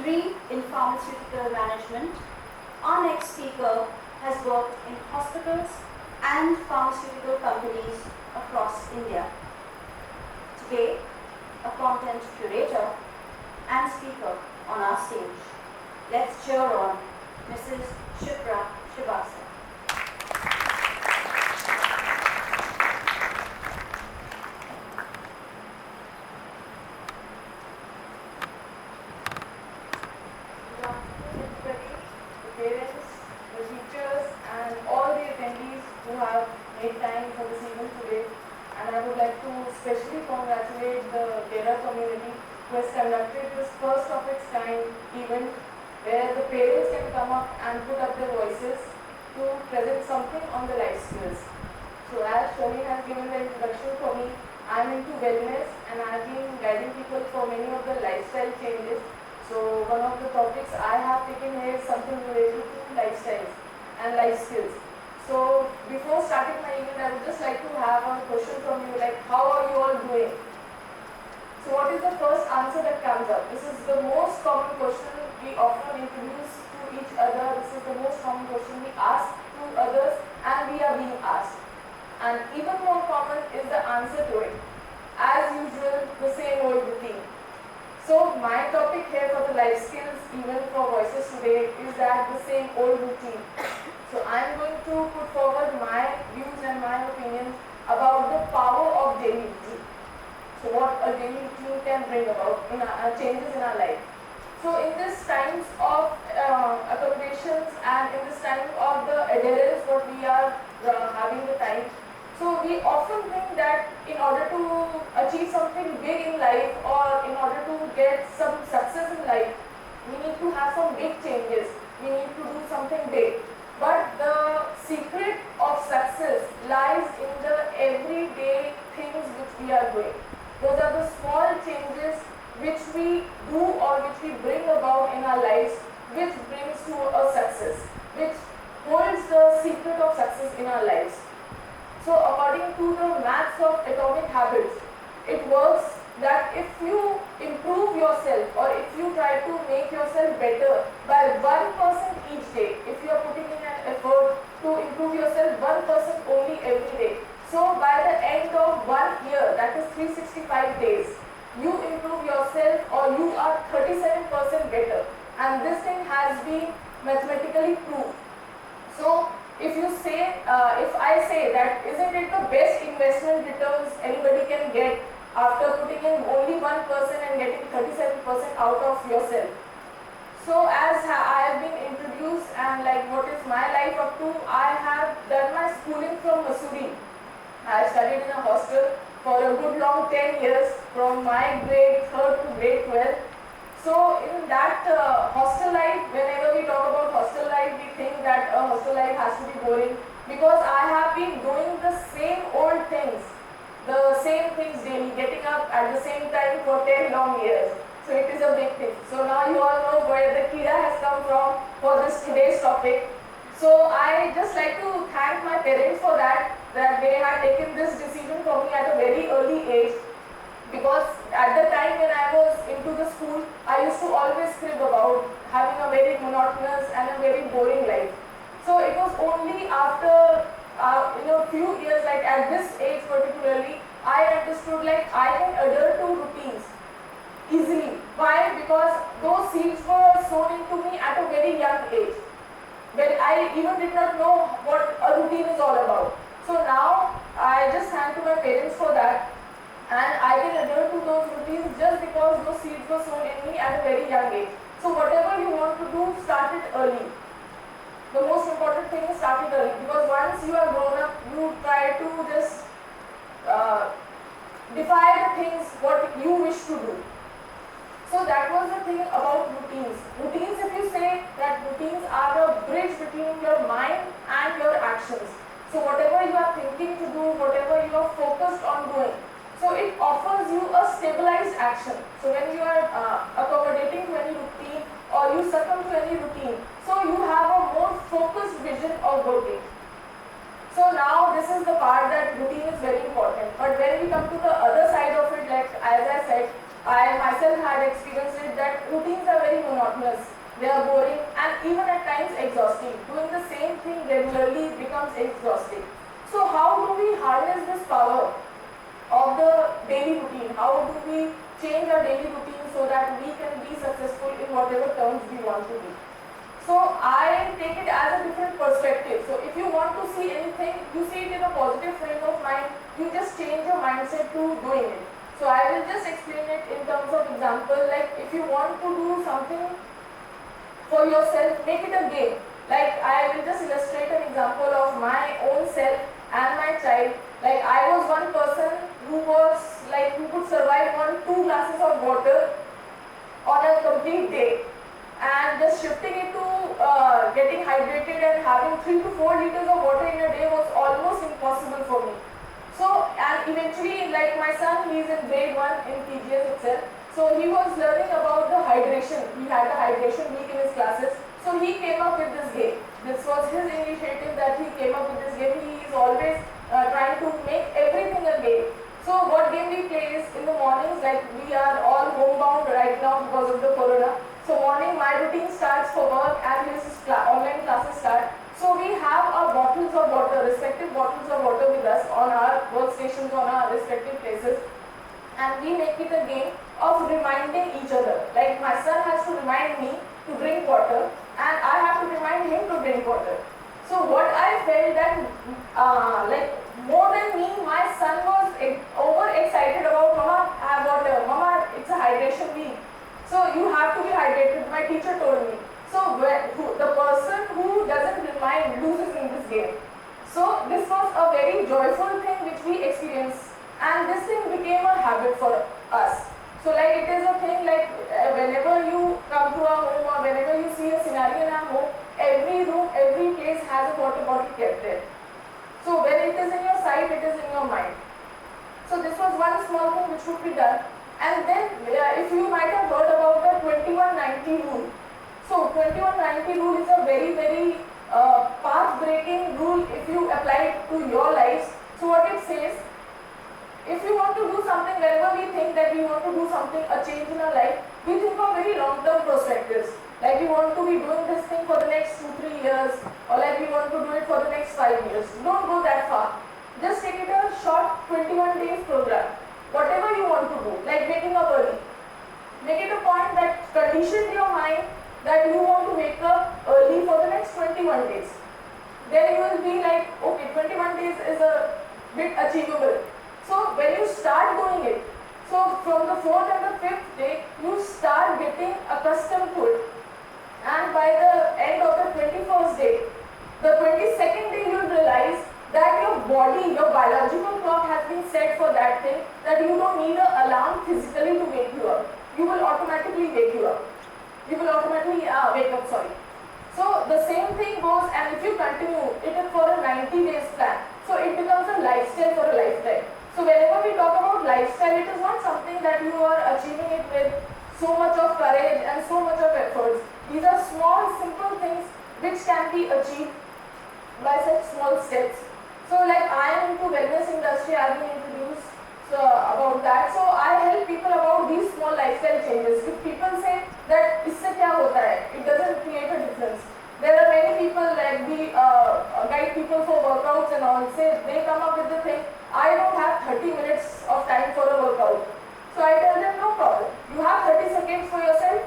degree in Pharmaceutical Management. Our next speaker has worked in hospitals and pharmaceutical companies across India. Today, a content curator and speaker on our stage. Let's cheer on Mrs. Shipra Srivastava. Time for this event today, and I would like to especially congratulate the Gera community who has conducted this first of its kind event where the parents can come up and put up their voices to present something on the life skills. So as Shoni has given the introduction for me, I am into wellness and I have been guiding people for many of the lifestyle changes. So one of the topics I have taken here is something related to lifestyles and life skills. So before starting my event, I would just like to have a question from you, like how are you all doing? So what is the first answer that comes up? This is the most common question we often introduce to each other. This is the most common question we ask to others and we are being asked. And even more common is the answer to it. As usual, the same old routine. So my topic here for the life skills, even for voices today, is that the same old routine. So I am going to put forward my views and my opinions about the power of daily routine. So what a daily routine can bring about in changes in our life. So in this times of accommodations and in this time of the adherence what we are having the time, so we often think that in order to achieve something big in life or in order to get some success in life, we need to have some big changes. We need to do something big. But the secret of success lies in the everyday things which we are doing. Those are the small changes which we do or which we bring about in our lives, which brings to a success, which holds the secret of success in our lives. So according to the maths of atomic habits, it works that if you improve yourself or if you try to make yourself better by 1% each day, if you are putting in an effort to improve yourself 1% only every day, so by the end of 1 year, that is 365 days, you improve yourself or you are 37% better, and this thing has been mathematically proved. So if you say, if I say that isn't it the best investment returns anybody can get after putting in only 1% and getting 37% out of yourself. So as I have been introduced and like what is my life up to, I have done my schooling from Missouri. I studied in a hostel for a good long 10 years from my grade 3rd to grade 12. So in that hostel life, whenever we talk about hostel life, we think that a hostel life has to be boring because I have been doing the same old things. The same things daily, getting up at the same time for 10 long years. So it is a big thing. So now you all know where the Kira has come from for this today's topic. So I just like to thank my parents for that they had taken this decision for me at a very early age. Because at the time when I was into the school, I used to always crib about having a very monotonous and a very boring life. So it was only after in a few years, like at this age particularly, I understood like I can adhere to routines easily. Why? Because those seeds were sown into me at a very young age, when I even did not know what a routine is all about. So now I just thank to my parents for that, and I can adhere to those routines just because those seeds were sown in me at a very young age. So whatever you want to do, start it early. The most important thing is start it early, because once you are grown up, you try to just defy the things what you wish to do. So that was the thing about routines. Routines, if you say that routines are a bridge between your mind and your actions. So whatever you are thinking to do, whatever you are focused on doing, so it offers you a stabilized action. So when you are accommodating to any routine or you succumb to any routine, so you have a more focused vision of working. So now this is the part that routine is very important. But when we come to the other side of it, like as I said, I myself had experienced it that routines are very monotonous. monotonous, they are boring, and even at times exhausting. Doing the same thing regularly becomes exhausting. So how do we harness this power of the daily routine? How do we change our daily routine so that we can be successful in whatever terms we want to be? So I take it as a different perspective. So if you want to see anything, you see it in a positive frame of mind, you just change your mindset to doing it. So I will just explain it in terms of example, like if you want to do something for yourself, make it a game. Like I will just illustrate an example of my own self and my child. Like I was one person who could survive on 2 glasses of water on a complete day, and just shifting it to getting hydrated and having 3 to 4 liters of water in a day was almost impossible for me. So, and eventually, like my son, he is in grade 1 in PGS itself. So he was learning about the hydration. He had a hydration week in his classes. So he came up with this game. This was his initiative that he came up with this game. He is always trying to make everything a game. So what game we play is in the mornings, like we are all homebound right now because of the corona. So morning my routine starts for work and his online classes start. So we have our bottles of water, respective bottles of water with us on our workstations, on our respective places, and we make it a game of reminding each other. Like my son has to remind me to drink water and I have to remind him to drink water. So what I felt that like more than me, my son was over excited about, Mama, have water, Mama, it's a hydration week. So you have to be hydrated, my teacher told me. So the person who doesn't remind loses in this game. So this was a very joyful thing which we experienced, and this thing became a habit for us. So like it is a thing like whenever you come to our home or whenever you see a scenario in our home, every room, every place has a water bottle kept there. So when it is in your sight, it is in your mind. So this was one small thing which would be done. And then if you might have heard about the 2190 rule. So 2190 rule is a very, very path-breaking rule if you apply it to your lives. So what it says, if you want to do something, whenever we think that we want to do something, a change in our life, we think of very long-term perspectives. Like we want to be doing this thing for the next 2-3 years, or like we want to do it for the next 5 years. Don't go that far. Just take it a short 21 days program. Whatever you want to do, like waking up early. Make it a point that condition your mind that you want to wake up early for the next 21 days. Then you will be like, okay, 21 days is a bit achievable. So when you start doing it, so from the 4th and the 5th day, you start getting accustomed to it. And by the end of the 21st day, the 22nd day you will realize that your body, your biological clock has been set for that thing, that you don't need an alarm physically to wake you up. You will automatically wake you up. You will automatically wake up, sorry. So the same thing goes, and if you continue it is for a 90 days plan, so it becomes a lifestyle for a lifetime. So whenever we talk about lifestyle, it is not something that you are achieving it with so much of courage and so much of efforts. These are small, simple things which can be achieved by such small steps. So like I am into wellness industry, I have been introduced about that. So I help people about these small lifestyle changes. If people say that isse kya hota hai, it doesn't create a difference. There are many people like we guide people for workouts and all. Say they come up with the thing, I don't have 30 minutes of time for a workout. So I tell them no problem. You have 30 seconds for yourself.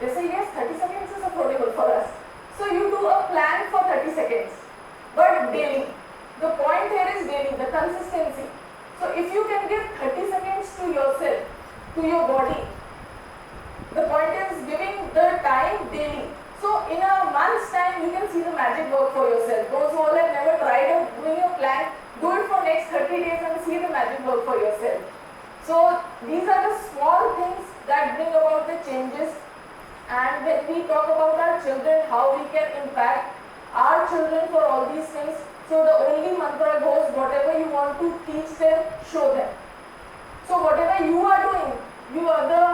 They say yes, 30 seconds is affordable for us. So you do a plan for 30 seconds, but daily. The point here is daily, the consistency. So if you can give 30 seconds to yourself, to your body, the point is giving the time daily. So in a month's time, you can see the magic work for yourself. Those who all have never tried doing a plan, do it for next 30 days and see the magic work for yourself. So these are the small things that bring about the changes. And when we talk about our children, how we can impact our children for all these things, so the only mantra goes, whatever you want to teach them, show them. So whatever you are doing, the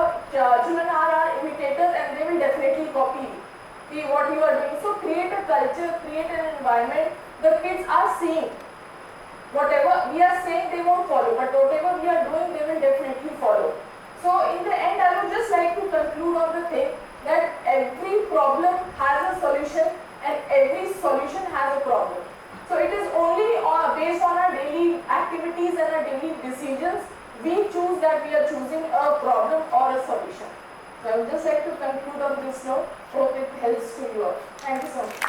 children are our imitators and they will definitely copy what you are doing. So create a culture, create an environment. The kids are seeing. Whatever we are saying, they won't follow, but whatever we are doing, they will definitely follow. So in the end, I would just like to conclude on the thing that decisions, we choose that we are choosing a problem or a solution. So I would just like to conclude on this note. Hope it helps to you all. Thank you so much.